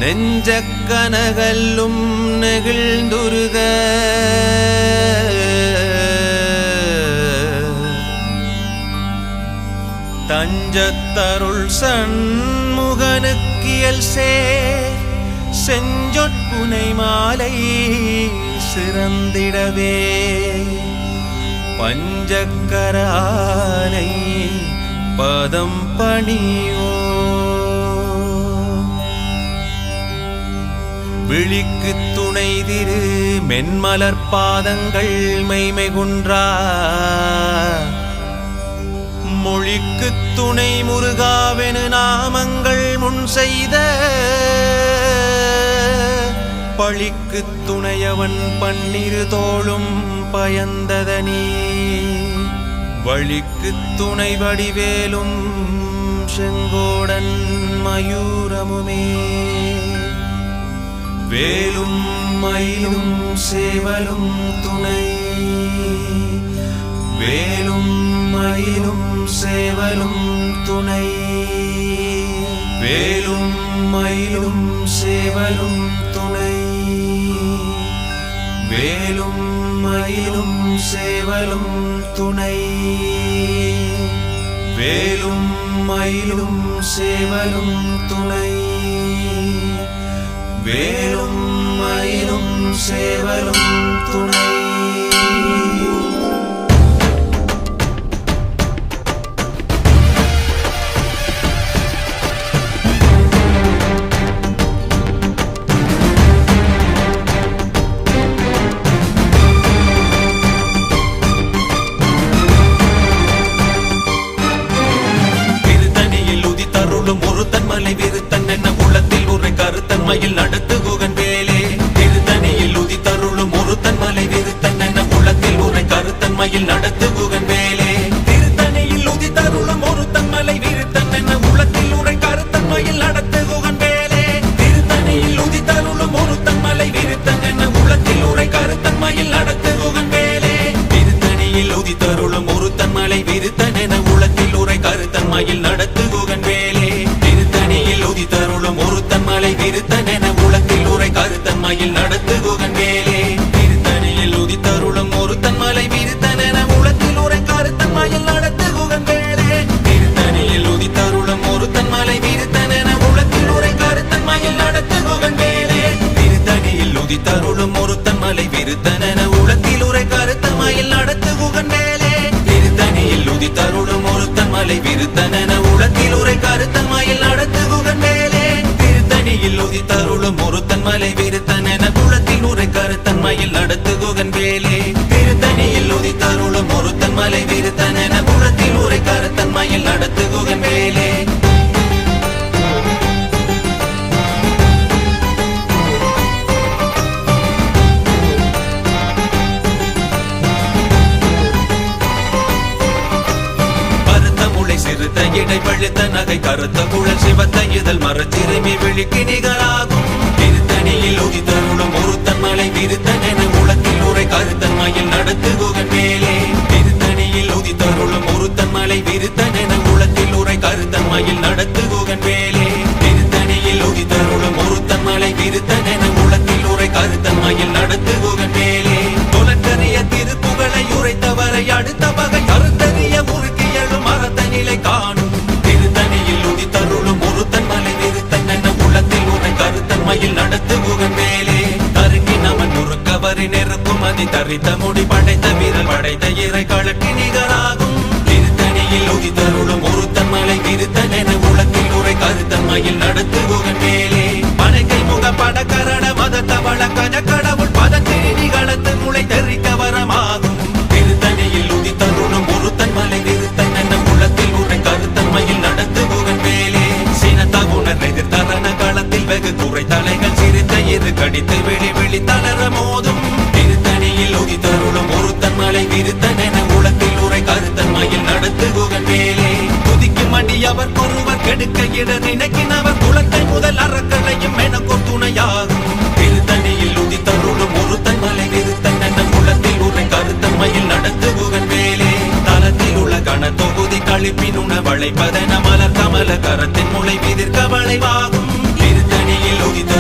நெஞ்சக்கனகல்லும் நெகிழ்ந்துருக தஞ்சத்தருள் சண்முகனுக்கியல் சேர் செஞ்சொற்புனை மாலை சிறந்திடவே பஞ்சக்கரானை பதம் பணியோ விழிக்கு துணை திரு மென்மலர் பாதங்கள் மெய்மை குன்றா மொழிக்கு துணை முருகாவெனு நாமங்கள் முன் செய்த பழிக்கு துணையவன் பன்னிரு தோளும் பயந்ததனி வழிக்கு துணை வடிவேலும் செங்கோடன் மயூரமுமே வேலும் மயிலும் சேவலும் துணை வேலும் மயிலும் சேவலும் துணை வேலும் மயிலும் சேவலும் துணை வேலும் மயிலும் சேவலும் துணை வேலும் மயிலும் சேவலும் துணை வேலும் மயிலும் சேவலும் துணை மயில் நடத்து குகன் வேலே திருத்தணியில் உதித்தருளும் ஒருத்தன் மலை விருத்தன் என குளத்தில் உரை கருத்தன் மயில் நடத்து குகன் வேலே திருத்தணியில் உதித்தருளும் ஒருத்தன் மலை விருத்தன் என குளத்தில் உரை கருத்தன் மயில் நடத்து குகன் வேலே திருத்தணியில் உதித்தருளும் ஒருத்தன் மலை விருத்தன் என குளத்தில் உரை கருத்தன் மயில் நடத்து குகன் வேலே திருத்தணியில் உதித்தருளும் ஒருத்தன் மலை விருத்தன் என குளத்தில் உரை கருத்தன் மயில் நடத்து குகன் வேலே திருத்தணியில் உதித்தருளும் ஒருத்தன் மலை விருத்தன் என உலகில் உரை கருத்தன் மயில் நடத்து குகன் வேலே திருத்தணியில் உதித்தருளும் ஒருத்தன் மலை விருத்தன் என உலகில் உரை கருத்தன் மயில் நடத்து குகன் வேலே திருத்தணியில் உதித்தருளும் ஒருத்தன் மலை விருத்தன் என உலகில் உரை கருத்தன் மயில் நடத்து குகன் வேலே திருத்தணியில் உதித்தருளும் ஒருத்தன் மலை விருத்தன் என உலகில் உரை கருத்தன் மயில் நடத்து குகன் வேலே திருத்தணியில் உதித்தருளும் ஒருத்தன் மலை விருத்தன் என உலகில் உரை கருத்தன் மயில் நடத்து குகன் வேலே திருத்தணியில் உதித்தருளும் ஒருத்தன் மலை விருத்தன் என குளத்தில் உரை கருத்தன் மயில் நடத்து குகன் வேலே திருத்தணியில் உதித்தருளும் ஒருத்தன் மலை விருத்தன் என குளத்தில் உரை கருத்தன் மயில் நடத்து குகன் வேலே சிறுத்த இடை பழுத்த நகை கருத்த குழல் சிவத்த இதழ் மரச்சிறுமி விழிக்கு நிகராகும் திருத்தணியில் உதித்தருளும் ஒருத்தன் மலை விருத்தன் என உலகில் உரை கருத்தன் மயில் நடத்து குகன் வேலே திருத்தணியில் உதித்தருளும் ஒருத்தன் மலை விருத்தன் என உலகில் உரை கருத்தன் மயில் நடத்து குகன் வேலே திருத்தணியில் உதித்தருளும் ஒருத்தன் மலை விருத்தன் என உலகில் உரை கருத்தன் மயில் நடத்து குகன் வேலே தொலக்கரிய திருப்புகளை உரைத்தவரை அடுத்த வகை கருத்தறிய முறுக்கியலும் மரத்தனிலை காணும் திருத்தணியில் உதித்தருளும் ஒருத்தன் மலை விருத்தன் என உலகில் உரை கருத்தன் மயில் நடத்து குகன் வேலே தருங்கி நமன் முறுக்கவரி நெருக்கும் அதி தரித்த முடி படைத்த வீரல் படைத்த இறை கழட்டி நிகராகும் திருத்தணியில் உதித்தருளும் ஒருத்தன் மலை விருத்தன் என உலகில் உரை கருத்தன் மயில் நடத்து குகன் வேலே பனைக்கை முக படக்கரட மத தவள கஜ கடவுள் பதத்திரி நிகழத்து முளை தெரிக்க வரமாகும் திருத்தணியில் உதித்தருளும் ஒருத்தன் மலை விருத்தன் என உலகில் உரை கருத்தன் மயில் நடத்து குகன் வேலே சினத்தகுணர் எதிர்த்தரண களத்தில் வெகு குறை தலைகள் சிரித்த இரு கடித்து விழி விழி தளர மோதும் திருத்தணியில் உதித்தருளும் ஒருத்தன் மலை விருத்தன் என உலகில் உரை கருத்தன் மயில் நடத்து குகன் வேலே துதிக்கும் அடி அவர் ஒருவர் கெடுக்க இட நினைக்கினவர் குலத்தை முதல் அறக்களையும் எனக்கு துணையாகும் திருத்தணியில் உதித்தருளும் ஒருத்தன் மலை விருத்தன் என உலகில் உரை கருத்தன் மயில் நடத்து குகன் வேலே தலத்தில் உள்ள கண தொகுதி கழிப்பின் உணவளைப்பதென மலர் கமல கரத்தின் முளை விதிர்க்க வளைவாகும் திருத்தணியில் உதித்த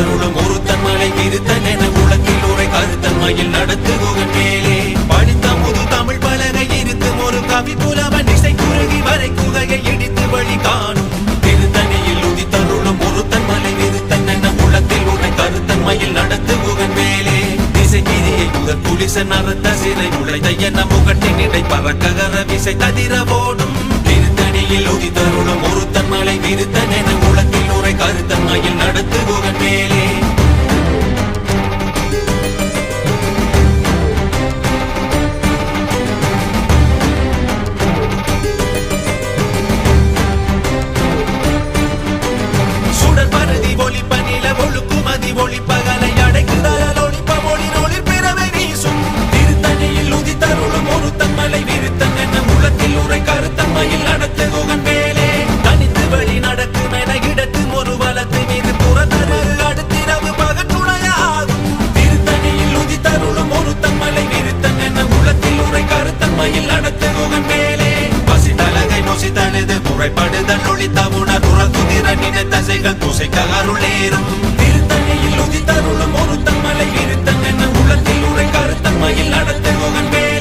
நடத்துகுகன் மேலே படித்த முது தமிழ் பலகை இருக்கும் ஒரு கவி புலவன் இசை குறுகி வரை குகையை இடித்து வழி காணும் திருத்தணியில் உதித்தருளும் ஒருத்தன் மலை விருத்தன் என உலத்தில் உரை கருத்தன்மையில் நடத்துகுகன் மேலே திசை மீதியை முதல் புலிசன் அறுத்த சிறை உழைத்த என்ன முகட்டின் இடை பறக்ககர விசை ததிர ஓடும் திருத்தணியில் உதித்தருளும் ஒருத்தன் மலை விருத்தன் என உலத்தில் உரை கருத்தன்மையில் நடத்துகுகன் மேலே ஒளிப்பகலை அடைக்குதல் ஒளிப்ப ஒளி ஒளிர் பிறவை வீசும் திருத்தணியில் உதித்தருளும் ஒருத்தன் மலை விருத்தன் என உலத்தில் உரை கருத்தன்மையில் நடத்துகுகன் மேலே தனித்து வழி நடக்கும் என இடத்து ஒரு வலத்து மீது புறத்தரு அடுத்திரவு பகற்றுணையாகும் திருத்தணியில் உதித்தருளும் ஒருத்தன் மலை விருத்தன் என உலத்தில் உரை கருத்தன்மையில் நடத்துகுகன் மேலே பசி தலகை நொசி தழுது முறைப்படுதல் ஒளித்த உணர்வுற குதிர நினைத்தசைகள் துசைக்க அருளேறும் திருத்தணியில் உதித்தருளும் ஒருத்தன் மலை விருத்தன் என உலத்தில் உரை கருத்தன்மையில் நடத்துகுகன் மேலே